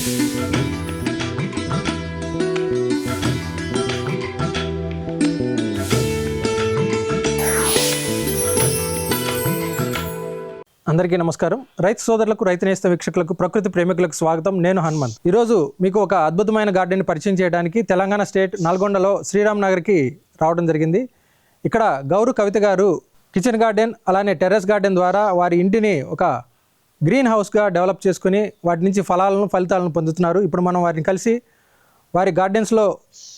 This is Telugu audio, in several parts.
అందరికీ నమస్కారం. రైతు సోదరులకు, రైతు నేస్త వీక్షకులకు, ప్రకృతి ప్రేమికులకు స్వాగతం. నేను హనుమంత్. ఈరోజు మీకు ఒక అద్భుతమైన గార్డెన్ పరిచయం చేయడానికి తెలంగాణ స్టేట్ నల్గొండలో శ్రీరామ్ నగర్కి రావడం జరిగింది. ఇక్కడ గౌరు కవిత గారు కిచెన్ గార్డెన్ అలానే టెర్రస్ గార్డెన్ ద్వారా వారి ఇంటిని ఒక గ్రీన్ హౌస్గా డెవలప్ చేసుకుని వాటి నుంచి ఫలితాలను పొందుతున్నారు. ఇప్పుడు మనం వారిని కలిసి వారి గార్డెన్స్లో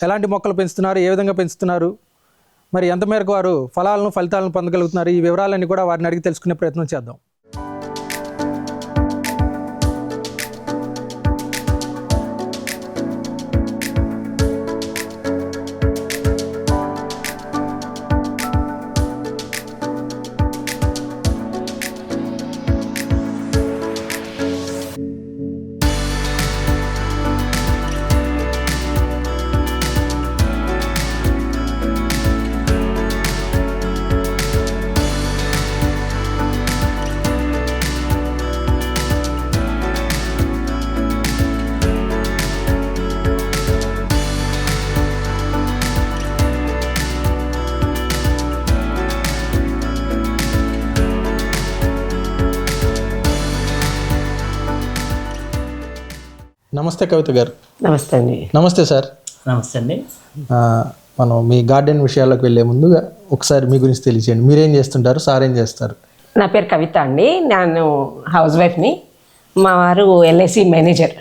ఎలాంటి మొక్కలు పెంచుతున్నారు, ఏ విధంగా పెంచుతున్నారు, మరి ఎంత మేరకు వారు ఫలితాలను పొందగలుగుతున్నారు, ఈ వివరాలన్నీ కూడా వారిని అడిగి తెలుసుకునే ప్రయత్నం చేద్దాం. నమస్తే కవిత గారు. నమస్తే అండి. నమస్తే సార్. నమస్తే అండి. మనం మీ గార్డెన్ విషయాల్లోకి వెళ్ళే ముందుగా ఒకసారి మీ గురించి తెలియచేయండి. మీరేం చేస్తుంటారు, సార్ ఏం చేస్తారు? నా పేరు కవిత అండి. నేను హౌస్ వైఫ్ని. మా వారు LIC manager.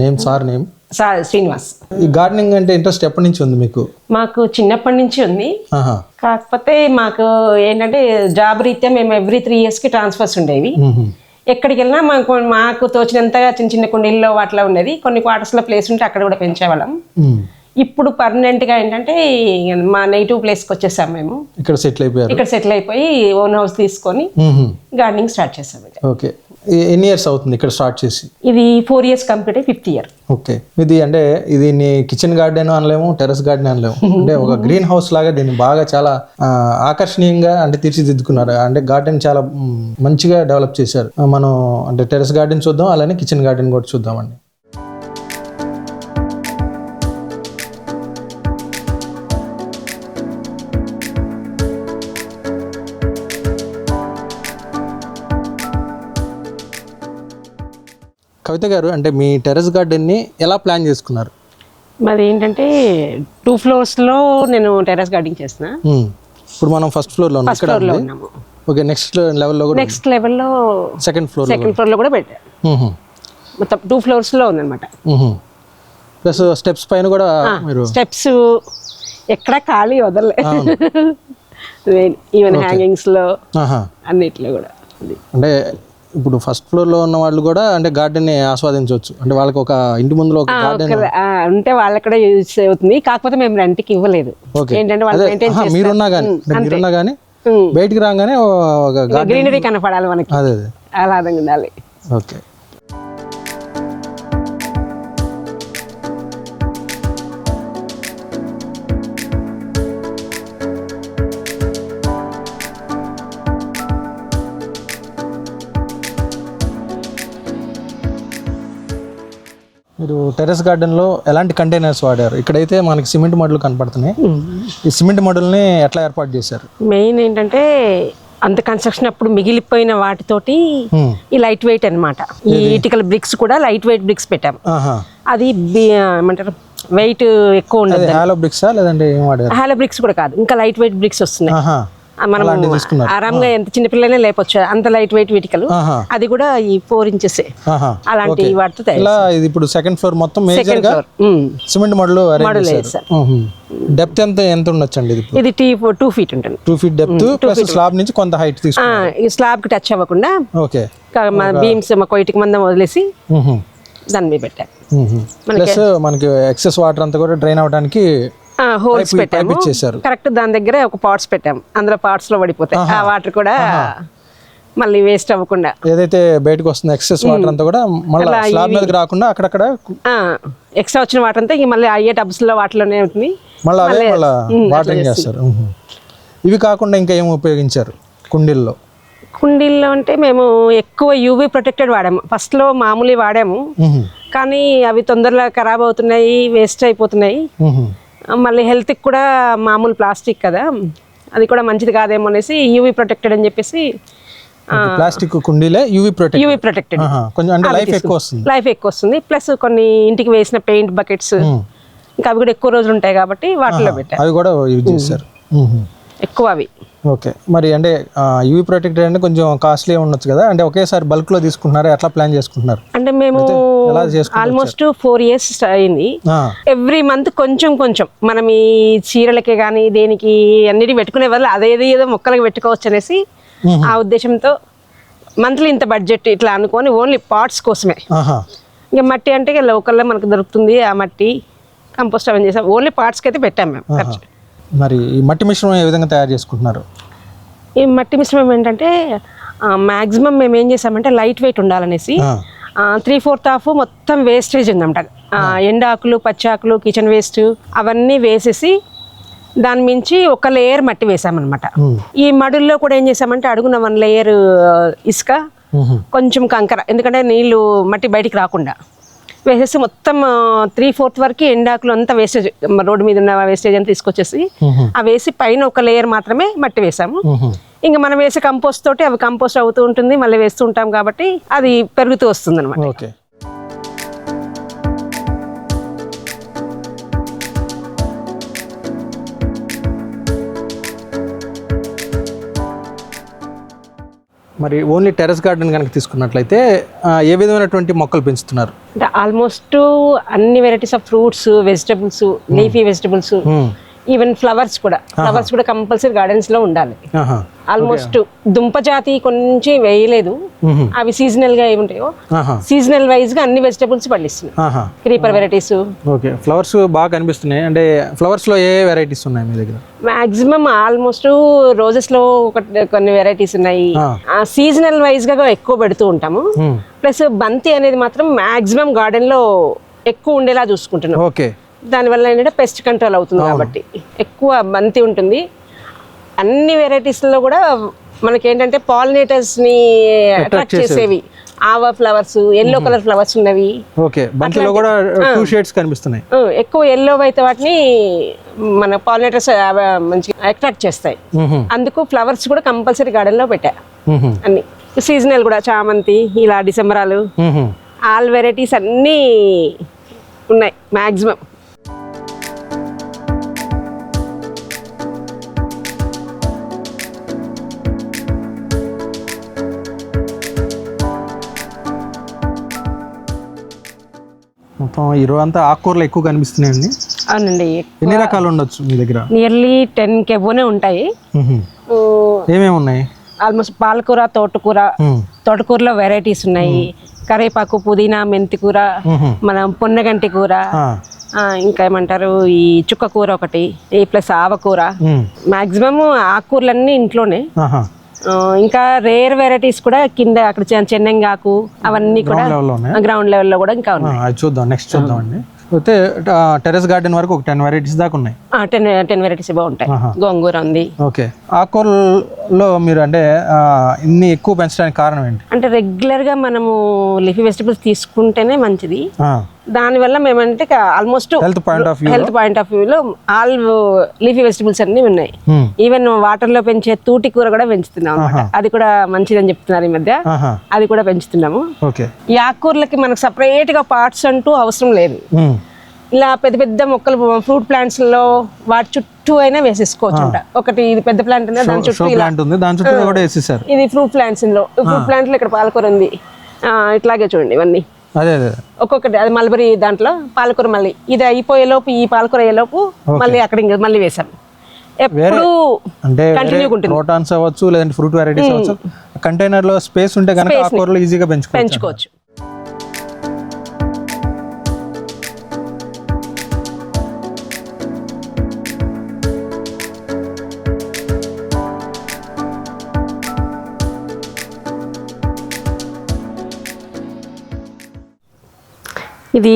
Name sir name? Srinivas. ఈ గార్డెనింగ్ అంటే ఇంట్రెస్ట్ ఎప్పటి నుంచి ఉంది మీకు? మాకు చిన్నప్పటి నుంచి ఉంది. కాకపోతే మాకు ఏంటంటే జాబ్ రీత్యా మేము ఎవ్రీ 3 yearsకి ట్రాన్స్ఫర్స్ ఉండేవి. ఎక్కడికి వెళ్ళినా మాకు తోచినంతగా చిన్న చిన్న కుండీల్లో వాటిలో ఉండేది. కొన్ని క్వార్టర్స్లో ప్లేస్ ఉంటే అక్కడ కూడా పెంచేవాళ్ళం. ఇప్పుడు పర్మనెంట్గా ఏంటంటే మా నేటివ్ ప్లేస్కి వచ్చేసాం. మేము ఇక్కడ సెటిల్ అయిపోయి ఓన్ హౌస్ తీసుకొని గార్డెనింగ్ స్టార్ట్ చేసాం. ఓకే. ఎన్ని ఇయర్స్ అవుతుంది ఇక్కడ స్టార్ట్ చేసి? ఇది 4 years కంప్లీట్ అయ్యి 5th year. ఓకే. ఇది కిచెన్ గార్డెన్ అనలేము, టెర్రస్ గార్డెన్ అనలేము, అంటే ఒక గ్రీన్ హౌస్ లాగా దీన్ని బాగా చాలా ఆకర్షణీయంగా అంటే తీర్చిదిద్దుకున్నారు. అంటే గార్డెన్ చాలా మంచిగా డెవలప్ చేశారు. మనం అంటే టెర్రస్ గార్డెన్ చూద్దాం, అలానే కిచెన్ గార్డెన్ కూడా చూద్దామండి. కవిత గారు, అంటే మీ టెర్రస్ గార్డెన్ని ఎలా ప్లాన్ చేసుకున్నారు? మరి ఏంటంటే 2 floors నేను టెర్రస్ గార్డెనింగ్ చేస్తున్నా. ఇప్పుడు మనం ఫస్ట్ ఫ్లోర్లో ఉన్నాము. ఓకే. నెక్స్ట్ లెవెల్లో సెకండ్ ఫ్లోర్లో కూడా పెట్టాను. మొత్తం 2 floors ఉందన్నమాట. ప్లస్ స్టెప్స్ పైన కూడా స్టెప్స్ ఎక్కడ ఖాళీ వదలలే. ఈవెన్ హ్యాంగింగ్స్లో అన్నిట్లో కూడా. అంటే ఇప్పుడు ఫస్ట్ ఫ్లోర్లో ఉన్న వాళ్ళు కూడా అంటే గార్డెన్ని ఆస్వాదించవచ్చు. అంటే వాళ్ళకి ఒక ఇంటి ముందు ఒక గార్డెన్ అంటే వాళ్ళకి కూడా యూజ్ అవుతుంది. కాకపోతే మేము రెంట్కి ఇవ్వలేదు. ఏంటంటే వాళ్ళు మీరున్నా కానీ బయటికి రాగానే గ్రీనరీ కనపడాలి మనకి, ఆహ్లాదంగా ఉండాలి. ఓకే. మీరు టెర్రస్ గార్డెన్లో ఎలాంటి కంటైనర్స్ వాడారు? ఇక్కడైతే మనకి సిమెంట్ మడులు కనపడుతున్నాయి. ఈ సిమెంట్ మడుల్ని ఎట్లా ఏర్పాటు చేశారు? మెయిన్ ఏంటంటే అంత కన్స్ట్రక్షన్ అప్పుడు మిగిలిపోయిన వాటితోటి ఈ లైట్ వెయిట్ అన్నమాట. ఈ ఇటికల్ బ్రిక్స్ కూడా లైట్ వెయిట్ బ్రిక్స్ పెట్టాం. అది ఏమంటారు, వెయిట్ ఎక్కువ ఉండదు. హాలో బ్రిక్సా లేదంటే ఏం వాడారు? హాలో బ్రిక్స్ కూడా కాదు, ఇంకా లైట్ వెయిట్ బ్రిక్స్ వస్తున్నాయి. మనం ఆరాంగా ఎంత చిన్నపిల్లనే లేపొచ్చు, అంత లైట్ వెయిట్ వీటికలు. అది కూడా ఈ 4 inches అలాంటి వాటితో తయారు. ఇప్పుడు సెకండ్ ఫ్లోర్ మొత్తం సిమెంట్ మడులు డెప్త్ ఎంత ఉండొచ్చండి? ఇది 2 feet ఉంటుంది. 2 feet డెప్త్ ప్లస్ స్లాబ్ నుంచి కొంత హైట్ తీసుకున్నారు. ఈ స్లాబ్ కి టచ్ అవ్వకుండా ఓకే బీమ్స్ మా కొయిటికి మందం వదిలేసి దాని మీద పెట్టారు. ప్లస్ మనకి ఎక్సెస్ వాటర్ అంతా కూడా డ్రైన్ అవడానికి హోల్స్ పెట్టాము. కరెక్ట్ దాని దగ్గర ఒక పాట్స్ పెట్టాము. అందులో పాట్స్ లో పడిపోతాయి ఆ వాటర్ కూడా, మళ్ళీ వేస్ట్ అవ్వకుండా. ఏదైతే బయటకు వస్తుంది ఎక్సెస్ వాటర్ అంతా కూడా మళ్ళీ స్లాబ్ మీదకి రాకుండా అక్కడక్కడ ఎక్స్ట్రా వచ్చిన వాటర్ అంతా మళ్ళీ అయ్యే టబ్స్ లో వాటిలోనే ఉంటుంది. మళ్ళీ వాటరింగ్ చేస్తారు. ఇవి కాకుండా ఇంకా ఏం ఉపయోగించారు కుండీల్లో? కుండీల్లో అంటే మేము ఎక్కువ యూవీ ప్రొటెక్టెడ్ వాడాము. ఫస్ట్లో మామూలు వాడాము, కానీ అవి తొందరగా ఖరాబ్ అవుతున్నాయి, వేస్ట్ అయిపోతున్నాయి. మళ్ళీ హెల్త్కి కూడా మామూలు ప్లాస్టిక్ కదా, అది కూడా మంచిది కాదేమో అనేసి యూవీ ప్రొటెక్టెడ్ అని చెప్పేసి ప్లాస్టిక్ కుండీలే యూవీ ప్రొటెక్టెడ్ కొంచెం అంటే లైఫ్ ఎక్కువ వస్తుంది. ప్లస్ కొన్ని ఇంటికి వేసిన పెయింట్ బకెట్స్ ఇంకా అవి కూడా ఎక్కువ రోజులు ఉంటాయి కాబట్టి వాటిలో పెట్టారు. అవి కూడా యూజ్ చేస్తారు ఎక్కువ అవి. ఓకే, మరి అంటే యూవీ ప్రొటెక్టెడ్ అంటే కొంచెం కాస్ట్లీ ఉండొచ్చు కదా, అంటే ఒకేసారి బల్క్ లో తీసుకుంటున్నారా, ఎట్లా ప్లాన్ చేసుకుంటున్నారు? అంటే మేము ఆల్మోస్ట్ 4 years అయింది. ఎవ్రీ మంత్ కొంచెం కొంచెం మనం ఈ చీరలకే కానీ దేనికి అన్నిటికి పెట్టుకునే వల్ల అదేది ఏదో మొక్కలకి పెట్టుకోవచ్చు అనేసి ఆ ఉద్దేశంతో మంత్లీ ఇంత బడ్జెట్ ఇట్లా అనుకొని ఓన్లీ పాట్స్ కోసమే. ఇంకా మట్టి అంటే లోకల్లో మనకు దొరుకుతుంది, ఆ మట్టి కంపోస్ట్ అవన్నీ చేసాం. ఓన్లీ పార్ట్స్కి అయితే పెట్టాం మేము ఖర్చు. మరి ఈ మట్టి మిశ్రమం ఏ విధంగా తయారు చేసుకుంటున్నారు? ఈ మట్టి మిశ్రమం ఏంటంటే మ్యాక్సిమం మేము ఏం చేసామంటే లైట్ వెయిట్ ఉండాలనేసి 3/4 మొత్తం వేస్టేజ్ ఉందన్నమాట. ఎండాకులు, పచ్చాకులు, కిచెన్ వేస్ట్ అవన్నీ వేసేసి దాని మించి ఒక లేయర్ మట్టి వేసామన్నమాట. ఈ మడుల్లో కూడా ఏం చేసామంటే అడుగున 1 లేయర్ ఇసుక, కొంచెం కంకర, ఎందుకంటే నీళ్లు మట్టి బయటికి రాకుండా వేసేసి మొత్తం 3/4 వరకు ఎండాకులు అంతా వేస్టేజ్, రోడ్డు మీద ఉన్న వేస్టేజ్ అంతా తీసుకొచ్చేసి అవి వేసి పైన ఒక లేయర్ మాత్రమే మట్టి వేసాము. ఇంకా మనం వేసే కంపోస్ట్ తోటి అవి కంపోస్ట్ అవుతూ ఉంటుంది, మళ్ళీ వేస్తూ ఉంటాం కాబట్టి అది పెరుగుతూ వస్తుంది అనమాట. ఓకే, మరి ఓన్లీ టెర్రస్ గార్డెన్ కనుక తీసుకున్నట్లయితే ఏ విధమైనటువంటి మొక్కలు పెంచుతున్నారు? అంటే ఆల్మోస్ట్ అన్ని varieties of fruits, vegetables, leafy vegetables, even flowers కూడా కంపల్సరీ గార్డెన్స్ లో ఉండాలి. ఆల్మోస్ట్ దుంప జాతి కొంచెం వేయలేదు, అవి సీజనల్ గా ఏముంటాయో సీజనల్ వైజ్ గా అన్ని వెజిటబుల్స్ పండిస్తున్నాయి. Creeper varieties. ఓకే, ఫ్లవర్స్ బాగా కనిపిస్తున్నాయి. అంటే ఫ్లవర్స్ లో ఏ వెరైటీస్ ఉన్నాయి మీ దగ్గర? మాక్సిమం ఆల్మోస్ట్ రోజెస్ లో కొన్ని వెరైటీస్ ఉన్నాయి. సీజనల్ వైజ్ గా ఎక్కువ పెడుతూ ఉంటాము. ప్లస్ బంతి అనేది మాత్రం మాక్సిమం గార్డెన్ లో ఎక్కువ ఉండేలా చూసుకుంటున్నాం. ఓకే, దానివల్ల ఏంటంటే పెస్ట్ కంట్రోల్ అవుతుంది కాబట్టి ఎక్కువ బంతి ఉంటుంది. అన్ని వెరైటీస్లో కూడా మనకి ఏంటంటే పాలినేటర్స్ ని అట్రాక్ట్ చేసేవి ఆవా ఫ్లవర్స్, ఎల్లో కలర్ ఫ్లవర్స్ ఉన్నవి. ఓకే, బంతిలో కూడా 2 షేడ్స్ కనిపిస్తున్నాయి. ఎక్కువ ఎల్లో అయితే వాటిని మన పాలినేటర్స్ మంచిగా అట్రాక్ట్ చేస్తాయి. అందుకు ఫ్లవర్స్ కూడా కంపల్సరీ గార్డెన్ లో పెట్టా. అన్ని సీజనల్ కూడా చామంతి, ఇలా డిసెంబరాలు, ఆల్ వెరైటీస్ అన్నీ ఉన్నాయి మాక్సిమం. మొత్తం ఈరోజు అంతా ఆకుకూరలు ఎక్కువ కనిపిస్తున్నాయండి. అవునండి, ఎన్ని రకాలు ఉండొచ్చు మీ దగ్గర? నియర్లీ 10 కెబోనే ఉంటాయి. ఏమేమి ఉన్నాయి? ఆల్మోస్ట్ పాలకూర, తోటకూరలో వెరైటీస్ ఉన్నాయి. కరివేపాకు, పుదీనా, మెంతికూర, మన పొన్నగంటి కూర, ఇంకా ఏమంటారు ఈ చుక్క కూర ఒకటి, ప్లస్ ఆవకూర. మాక్సిమం ఆకుకూరలన్నీ ఇంట్లోనే. ఇంకా రేర్ వెరైటీస్ కూడా కింద అక్కడ చెన్నంగాకు అవన్నీ కూడా గ్రౌండ్ లెవెల్లో కూడా ఇంకా ఉన్నాయి. చూద్దాం, నెక్స్ట్ చూద్దాం అండి. అయితే టెర్రస్ గార్డెన్ వరకు ఒక 10 వెరైటీస్ దాకా ఉన్నాయి. 10 వెరైటీస్ బాగుంటాయి. గోంగూర ఉంది. ఓకే, ఆకుకూరలో మీరు అంటే ఇన్ని ఎక్కువ పెంచడానికి కారణం ఏంటి? అంటే రెగ్యులర్ గా మనము లీఫీ వెజిటబుల్స్ తీసుకుంటేనే మంచిది. దానివల్ల మేమంటే ఆల్మోస్ట్ హెల్త్ పాయింట్ ఆఫ్ వ్యూలో ఆల్ లీఫీ వెజిటబుల్స్ అన్ని ఉన్నాయి. ఈవెన్ వాటర్ లో పెంచే తూటి కూర కూడా పెంచుతున్నాం అన్నమాట. అది కూడా మంచిదని చెప్తున్నారు ఈ మధ్య, అది కూడా పెంచుతున్నాము. ఈ ఆకుకూరలకి మనకు సపరేట్ గా పార్ట్స్ అంటూ అవసరం లేదు. ఇలా పెద్ద పెద్ద మొక్కలు ఫ్రూట్ ప్లాంట్స్ లో వాటి చుట్టూ అయినా వేసేసుకోవచ్చు. ఒకటి ఇది పెద్ద ప్లాంట్ ఉంది, దాని చుట్టూ ఇది ఫ్రూట్ ప్లాంట్స్ లో ఇక్కడ పాలకూర ఉంది. ఇట్లాగే చూడండి ఇవన్నీ ఒక్కొక్కటి. అది మల్బరీ దాంట్లో పాలకూర, మళ్ళీ ఇది అయిపోయే లోపు ఈ పాలకూర అయ్యే లోపు మళ్ళీ అక్కడ మళ్ళీ వేసాం. ఎప్పుడు కంటిన్యూ ఉంటుంది. ప్రోటాన్స్ అవ్వచ్చు, లేదంటే ఫ్రూట్ వెరైటీస్ అవ్వచ్చు. కంటైనర్ లో స్పేస్ ఉంటే కనుక ఆకుకూరలు ఈజీగా పెంచుకోవచ్చు. ఇది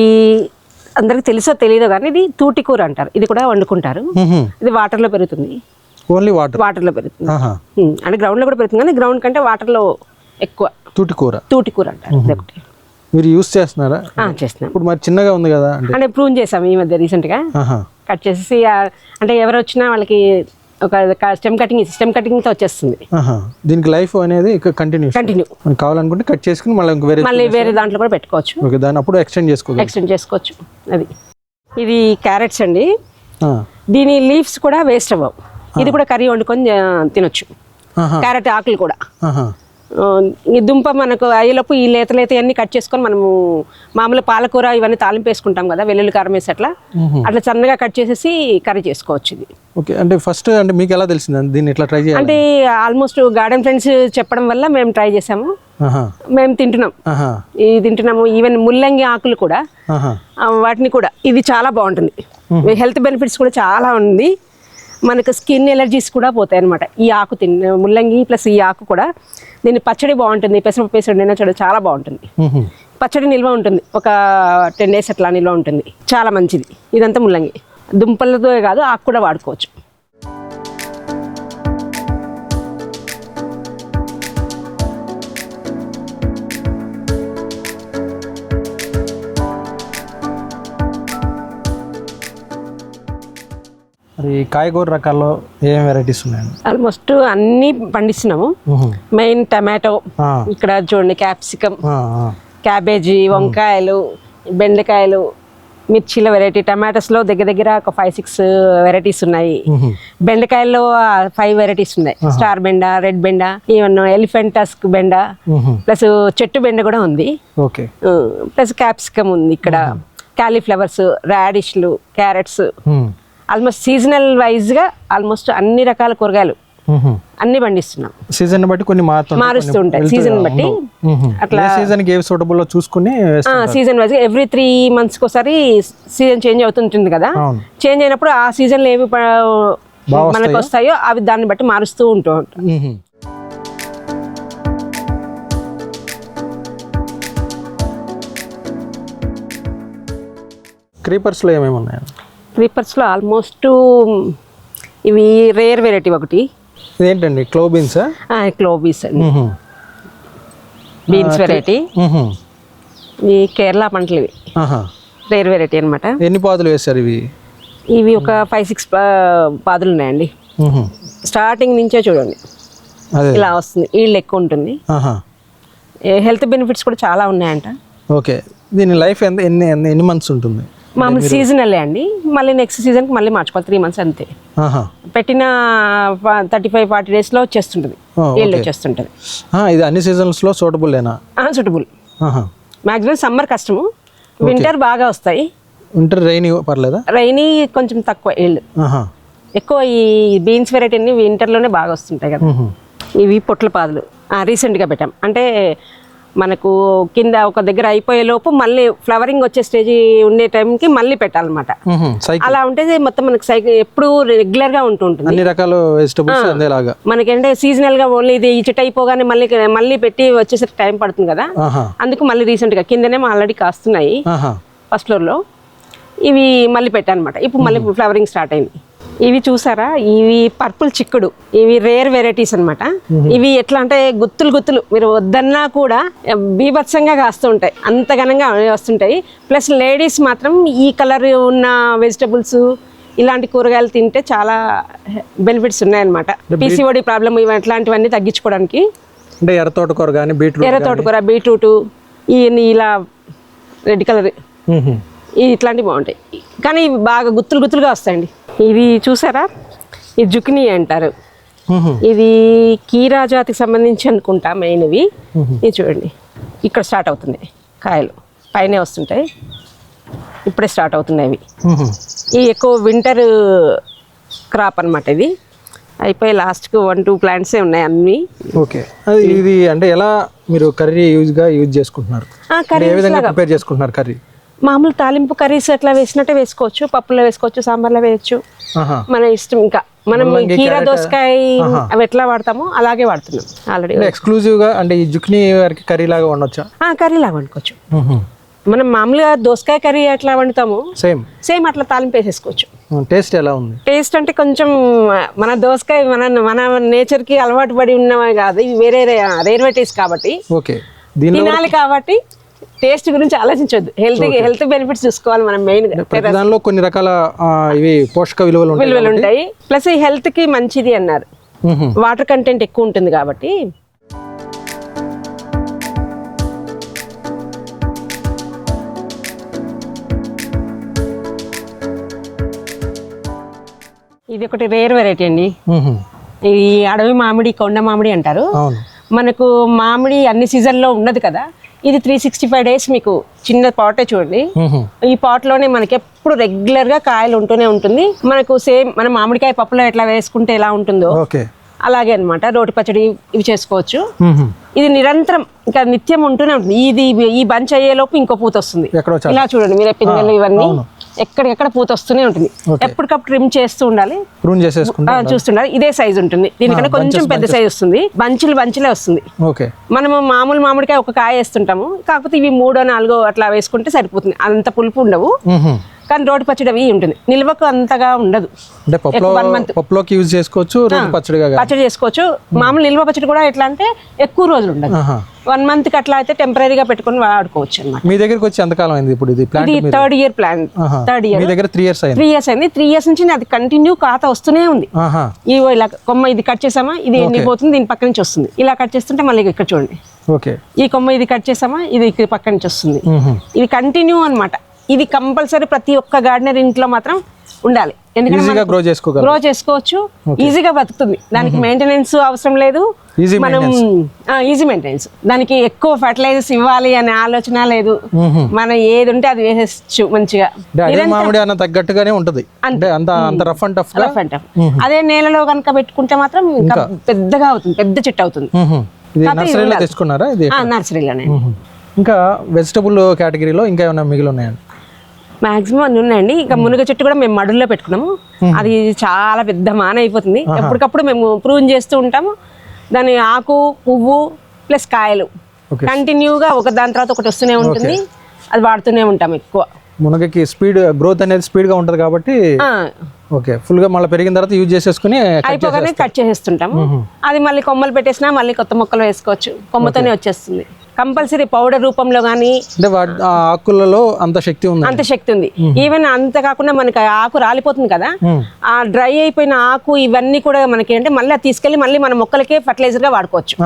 అందరికి తెలుసో తెలియదో కానీ ఇది తూటి కూర అంటారు. ఇది కూడా వండుకుంటారు. ఇది వాటర్ లో పెరుగుతుంది. Only water. వాటర్లో పెరుగుతుంది. అంటే గ్రౌండ్లో కూడా పెరుగుతుంది, కానీ గ్రౌండ్ కంటే వాటర్లో ఎక్కువ. తూటి కూర అంటారు ఇదొకటి. మీరు యూస్ చేస్తున్నారా? చేస్తున్నాం. ఇప్పుడు మరి చిన్నగా ఉంది కదా అంటే ప్రూన్ చేసాం ఈ మధ్య రీసెంట్గా. కట్ చేసేసి అంటే ఎవరు వచ్చినా వాళ్ళకి ఒక స్టెమ్ కటింగ్తో వచ్చేస్తుంది. దీనికి లైఫ్ అనేది కంటిన్యూ కావాలనుకుంటే కట్ చేసుకుని మళ్ళీ వేరే దాంట్లో కూడా పెట్టుకోవచ్చు. ఓకే, దాన్ని అప్పుడు ఎక్స్టెండ్ చేసుకోవచ్చు. అది ఇది క్యారెట్స్ అండి. దీని లీవ్స్ కూడా వేస్ట్ అవ్వవు. ఇది కూడా కర్రీ వండుకొని తినొచ్చు. క్యారెట్ ఆకులు కూడా. ఈ దుంప మనకు అయ్యేలోపు ఈ లేత అన్ని కట్ చేసుకొని మనము మామూలు పాలకూర ఇవన్నీ తాలింపు వేసుకుంటాం కదా, వెల్లుల్లి కారం వేసి అట్లా సన్నగా కట్ చేసేసి కర్రీ చేసుకోవచ్చు ఇది. ఓకే, అంటే ఫస్ట్ అంటే మీకు ఎలా తెలిసింది దీన్ని ఇట్లా ట్రై చేయాలి? అంటే ఆల్మోస్ట్ గార్డెన్ ఫ్రెండ్స్ చెప్పడం వల్ల మేము ట్రై చేసాము. మేము తింటున్నాము. ఈవెన్ ముల్లంగి ఆకులు కూడా, వాటిని కూడా ఇది చాలా బాగుంటుంది. హెల్త్ బెనిఫిట్స్ కూడా చాలా ఉంది. మనకు స్కిన్ ఎలర్జీస్ కూడా పోతాయి అనమాట. ఈ ఆకు ముల్లంగి ప్లస్ ఈ ఆకు కూడా. దీన్ని పచ్చడి బాగుంటుంది, పెసరపప్పు వేసి వండినా చాలా బాగుంటుంది. పచ్చడి నిల్వ ఉంటుంది, ఒక 10 days అట్లా నిల్వ ఉంటుంది. చాలా మంచిది. ఇదంతా ముల్లంగి దుంపలతో కాదు, ఆకు కూడా వాడుకోవచ్చు. మరి కాయగూర రకాల్లో ఏం వెరైటీస్ ఉన్నాయండి? ఆల్మోస్ట్ అన్ని పండిస్తున్నాము. మెయిన్ టమాటో, ఇక్కడ చూడండి క్యాప్సికమ్, క్యాబేజీ, వంకాయలు, బెండకాయలు, మిర్చిల వెరైటీ. టమాటోస్లో దగ్గర ఒక 5-6 వెరైటీస్ ఉన్నాయి. బెండకాయల్లో 5 వెరైటీస్ ఉన్నాయి. స్టార్ బెండ, రెడ్ బెండ, ఈవెన్ ఎలిఫెంట్ టస్క్ బెండ, ప్లస్ చెట్టు బెండ కూడా ఉంది. ప్లస్ క్యాప్సికమ్ ఉంది ఇక్కడ, క్యాలీఫ్లవర్స్, రాడిష్లు, క్యారెట్స్. ఆల్మోస్ట్ సీజనల్ వైజ్ గా ఆల్మోస్ట్ అన్ని రకాల కూరగాయలు అన్ని పండిస్తున్నాం. సీజన్ బట్టి కొన్ని మారుస్తూ ఉంటాయి. సీజన్ బట్టి అట్లా సీజన్ కి ఏవి సూటబుల్ చూసుకుని సీజన్ వైజ్ ఎవ్రీ 3 months ఒకసారి సీజన్ చేంజ్ అవుతుంటుంది కదా. చేంజ్ అయినప్పుడు ఆ సీజన్ లో ఏవి మనకు వస్తాయో అవి దాన్ని బట్టి మారుస్తూ ఉంటాం. క్రీపర్స్ లో ఏమేమి ఉన్నాయి? క్రీపర్స్లో ఆల్మోస్ట్ ఇవి రేర్ వెరైటీ ఒకటి. ఏంటండి? క్లో బీన్స్ అండి. Beans variety. ఈ కేరళ పంటలు ఇవి రేర్ వెరైటీ అనమాట. ఎన్ని పాదులు వేస్తారు ఇవి? ఇవి ఒక 5-6 పాదులు ఉన్నాయండి. స్టార్టింగ్ నుంచే చూడండి ఇలా వస్తుంది. ఈల్డ్ ఎక్కువ ఉంటుంది. హెల్త్ బెనిఫిట్స్ కూడా చాలా ఉన్నాయంట. ఓకే, దీని లైఫ్ ఎన్ని మంత్స్ ఉంటుంది? మామూలు సీజనలే అండి. మళ్ళీ నెక్స్ట్ సీజన్కి మళ్ళీ మార్చుకోవాలి. 3 months అంతే. పెట్టిన 35-40 days లో వచ్చేస్తుంటుంది, ఈల్డ్ వచ్చేస్తుంటుంది. ఇది అన్ని సీజన్స్ లో సూటబుల్ సూటబుల్. మాక్సిమం సమ్మర్ కష్టము, వింటర్ బాగా వస్తాయి. వింటర్ రైనీ పర్లేదా? రైనీ కొంచెం తక్కువ ఈల్డ్. ఎక్కువ ఈ బీన్స్ వెరైటీ అన్ని వింటర్లోనే బాగా వస్తుంటాయి కదా. ఇవి పొట్ల పాదులు రీసెంట్గా పెట్టాం. అంటే మనకు కింద ఒక దగ్గర అయిపోయే లోపు మళ్ళీ ఫ్లవరింగ్ వచ్చే స్టేజ్ ఉండే టైంకి మళ్ళీ పెట్టాలన్నమాట. అలా ఉంటే మొత్తం మనకి సైకిల్ ఎప్పుడు రెగ్యులర్ గా ఉంటుంటుంది. అన్ని రకాల వెజిటబుల్స్ అందేలాగా. మనకంటే సీజనల్ గా ఓన్లీ ఇది చెట్టు అయిపోగానే మళ్ళీ పెట్టి వచ్చేసరికి టైం పడుతుంది కదా. అందుకు మళ్ళీ రీసెంట్ గా కిందనేమో ఆల్రెడీ కాస్తున్నాయి ఫస్ట్ ఫ్లోర్ లో. ఇవి మళ్ళీ పెట్టానమాట. ఇప్పుడు మళ్ళీ ఫ్లవరింగ్ స్టార్ట్ అయింది. ఇవి చూసారా, ఇవి పర్పుల్ చిక్కుడు. ఇవి రేర్ వెరైటీస్ అనమాట. ఇవి ఎట్లా అంటే గుత్తులు మీరు వద్దన్నా కూడా బీభత్సంగా కాస్తూ ఉంటాయి, అంత ఘనంగా వస్తుంటాయి. ప్లస్ లేడీస్ మాత్రం ఈ కలర్ ఉన్న వెజిటబుల్స్ ఇలాంటి కూరగాయలు తింటే చాలా బెనిఫిట్స్ ఉన్నాయన్నమాట. పీసీఓడి ప్రాబ్లమ్ ఇట్లాంటివన్నీ తగ్గించుకోవడానికి. అంటే ఎర్ర తోటకూర కానీ బీట్రూట్ ఇలా రెడ్ కలర్ ఇట్లాంటివి బాగుంటాయి. కానీ ఇవి బాగా గుత్తులుగా వస్తాయండి. ఇది చూసారా, ఇది జుకినీ అంటారు. ఇది కీరా జాతికి సంబంధించి అనుకుంటా మెయిన్. ఇది చూడండి, ఇక్కడ స్టార్ట్ అవుతుంది కాయలు, పైనే వస్తుంటాయి. ఇప్పుడే స్టార్ట్ అవుతున్నాయి ఇవి. ఇవి ఎక్కువ వింటర్ క్రాప్ అనమాట. ఇది అయిపోయి లాస్ట్కి 1-2 ప్లాంట్సే ఉన్నాయి అన్ని. ఓకే, ఇది అంటే ఎలా మీరు కర్రీ యూజ్ చేసుకుంటున్నారు? ప్రిపేర్ చేసుకుంటున్నారు కర్రీ? మామూలు తాలింపు కర్రీస్ అట్లా వేసినట్టే వేసుకోవచ్చు, పప్పులో వేసుకోవచ్చు, సాంబార్లో వేయచ్చు, మన ఇష్టం. ఇంకా మనం కీరా దోసకాయ అవి ఎట్లా వాడతామో అలాగే వాడుతున్నాం ఆల్రెడీ. ఎక్స్క్లూజివ్ గా అంటే ఈ జుక్నీ కర్రీ లాగా వండొచ్చా? కర్రీ లాగా వండుకోవచ్చు. మనం మామూలుగా దోసకాయ కర్రీ ఎట్లా వండుతామో సేమ్ అట్లా తాలింపు వేసేసుకోవచ్చు. టేస్ట్ ఎలా ఉంది? టేస్ట్ అంటే కొంచెం మన దోసకాయ మన నేచర్ కి అలవాటు పడి ఉన్నవి కాదు, ఇవి వేరే రేర్ వెరైటీస్ కాబట్టి ఓకే, దీనిలో తినాలి కాబట్టి టేస్ట్ గురించి ఆలోచించొద్దు, హెల్త్ బెనిఫిట్స్ చూసుకోవాలి మనం మెయిన్ గా. ప్రతి దానిలో కొన్ని రకాల ఇవి పోషక విలువలు ఉంటాయి, ప్లస్ ఈ హెల్త్ కి మంచిది అన్నారు, వాటర్ కంటెంట్ ఎక్కువ ఉంటుంది కాబట్టి. ఇది ఒకటి రేర్ వెరైటీ అండి, ఈ అడవి మామిడి, కొండ మామిడి అంటారు. మనకు మామిడి అన్ని సీజన్లో ఉండదు కదా, ఇది 365 డేస్ మీకు చిన్న పాటే చూడండి, ఈ పాట్ లోనే మనకి ఎప్పుడు రెగ్యులర్ గా కాయలు ఉంటూనే ఉంటుంది. మనకు సేమ్ మన మామిడికాయ పప్పులో ఎట్లా వేసుకుంటే ఎలా ఉంటుందో అలాగే అన్నమాట. రోటి పచ్చడి ఇవి చేసుకోవచ్చు. ఇది నిరంతరం ఇంకా నిత్యం ఉంటూనే ఉంటుంది. ఈ బంచ్ అయ్యేలోపు ఇంకో పూత వస్తుంది. ఇలా చూడండి మీరే, పిందెలు ఇవన్నీ ఎక్కడికెక్కడ పూత వస్తూనే ఉంటుంది. ఎప్పటికప్పుడు ట్రిమ్ చేస్తూ ఉండాలి, చూస్తుండాలి. ఇదే సైజ్ ఉంటుంది, దీనికంటే కొంచెం పెద్ద సైజ్ వస్తుంది, బంచులే వస్తుంది. మనము మామూలు మామిడికాయ ఒక కాయ వేస్తుంటాము, కాకపోతే ఇవి 3 4 అట్లా వేసుకుంటే సరిపోతుంది, అంత పులుపు ఉండవు. కానీ రోటి పచ్చడి అవి ఉంటుంది, నిల్వకు అంతగా ఉండదు. పచ్చడి చేసుకోవచ్చు. మామూలు నిల్వ పచ్చడి కూడా ఎట్లా అంటే ఎక్కువ రోజులు ఉండదు, 1 month కి అట్లా అయితే టెంపరీగా పెట్టుకుని వాడుకోవచ్చు అన్నమాట. మీ దగ్గరికి వచ్చి ఎంతకాలం అయింది ఇప్పుడు? ఇది 3rd year plan, 3rd year. మీ దగ్గర 3 years అయింది. 3 years అయింది. 3 years నుంచి అది కంటిన్యూ ఖాతా వస్తూనే ఉంది. ఇలా కొమ్మ ఇది కట్ చేసామా, ఇది ఎండిపోతుంది, దీని పక్క నుంచి వస్తుంది. ఇలా కట్ చేస్తుంటే మళ్ళీ ఇక్కడ చూడండి, ఈ కొమ్మ ఇది కట్ చేసామా, ఇది ఇక్కడ పక్క నుంచి వస్తుంది. ఇది కంటిన్యూ అన్నమాట. ఇది కంపల్సరీ ప్రతి ఒక్క గార్డెనర్ ఇంట్లో మాత్రం ఉండాలి, ఎందుకంటే గ్రో చేసుకోవచ్చు, ఈజీగా బతుకుతుంది. దానికి మెయింటెనెన్స్ అవసరం లేదు, మనం ఈజీ మెయింటెనెన్స్. దానికి ఎక్కువ ఫర్టిలైజర్స్ ఇవ్వాలి అనే ఆలోచన లేదు, మనం ఏది ఉంటే అది వేసేచ్చు మంచిగా. తగ్గట్టుగానే ఉంటది, రఫ్ అండ్ టఫ్. అదే నేలలో కనుక పెట్టుకుంటే మాత్రం ఇంకా పెద్దగా అవుతుంది, పెద్ద చెట్టు అవుతుంది. నర్సరీలోనే. ఇంకా వెజిటబుల్ కేటగిరీలో ఇంకా ఏమైనా మిగిలి ఉన్నాయండి? మాక్సిమం అన్ని ఉన్నాయండి. ఇంకా మునగ చెట్టు కూడా మేము మడుల్లో పెట్టుకున్నాము, అది చాలా పెద్ద మాన అయిపోతుంది. ఎప్పటికప్పుడు మేము ప్రూన్ చేస్తూ ఉంటాము. దాని ఆకు, పువ్వు ప్లస్ కాయలు కంటిన్యూగా ఒక దాని తర్వాత ఒకటి వస్తూనే ఉంటుంది, అది వాడుతూనే ఉంటాం ఎక్కువ. మునగకి స్పీడ్ గ్రోత్ అనేది స్పీడ్ గా ఉంటది కాబట్టి ఫుల్ గా మళ్ళీ పెరిగిన తర్వాత యూజ్ చేసేసుకుని అయిపోగానే కట్ చేసేస్తుంటాము. అది మళ్ళీ కొమ్మలు పెట్టేసినా మళ్ళీ కొత్త మొక్కలు వేసుకోవచ్చు, కొమ్మతోనే వచ్చేస్తుంది. కంపల్సరీ పౌడర్ రూపంలో కానీ ఆకులలో అంత శక్తి ఉంది. ఈవెన్ అంత కాకుండా మనకి ఆకు రాలిపోతుంది కదా, ఆ డ్రై అయిపోయిన ఆకు ఇవన్నీ కూడా మనకి అంటే మళ్ళీ తీసుకెళ్లి మళ్ళీ మన మొక్కలకే ఫర్టిలైజర్ గా వాడుకోవచ్చు.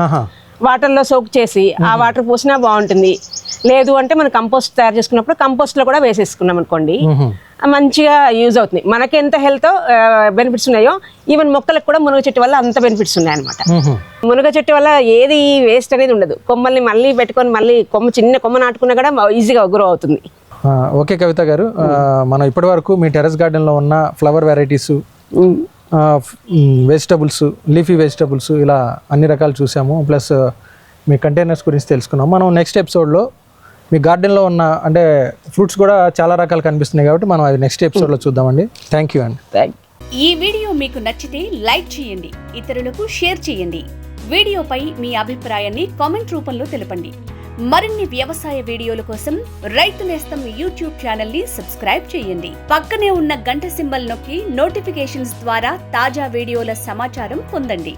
వాటర్లో సోక్ చేసి ఆ వాటర్ పోసినా బాగుంటుంది. లేదు అంటే మనం కంపోస్ట్ తయారు చేసుకున్నప్పుడు కంపోస్ట్ లో కూడా వేసేసుకున్నాం అనుకోండి, మంచిగా యూజ్ అవుతుంది. మనకి ఎంత హెల్త్ బెనిఫిట్స్ ఉన్నాయో ఈవెన్ మొక్కలకు కూడా మునగ చెట్టు వల్ల అంత బెనిఫిట్స్ ఉన్నాయి అనమాట. మునగ చెట్టు వల్ల ఏది వేస్ట్ అనేది ఉండదు. కొమ్మల్ని మళ్ళీ పెట్టుకొని మళ్ళీ చిన్న కొమ్మ నాటుకున్నా కూడా ఈజీగా గ్రో అవుతుంది. ఓకే కవిత గారు, మనం ఇప్పటి వరకు మీ టెర్రస్ గార్డెన్ లో ఉన్న flower varieties, vegetables, leafy vegetables, ఇలా అన్ని రకాలు చూసాము. ప్లస్ మీ కంటైనర్స్ గురించి తెలుసుకున్నాం. మనం నెక్స్ట్ ఎపిసోడ్లో మీ గార్డెన్లో ఉన్న అంటే ఫ్రూట్స్ కూడా చాలా రకాలు కనిపిస్తున్నాయి కాబట్టి మనం అది నెక్స్ట్ ఎపిసోడ్లో చూద్దామండి. థ్యాంక్ యూ అండి. ఈ వీడియో మీకు నచ్చితే లైక్ చేయండి, ఇతరులకు షేర్ చేయండి. వీడియోపై మీ అభిప్రాయాన్ని కామెంట్ రూపంలో తెలపండి. మరిన్ని వ్యవసాయ వీడియోల కోసం రైతు నేస్తం యూట్యూబ్ ఛానల్ ని సబ్స్క్రైబ్ చేయండి. పక్కనే ఉన్న గంట సింబల్ నొక్కి నోటిఫికేషన్స్ ద్వారా తాజా వీడియోల సమాచారం పొందండి.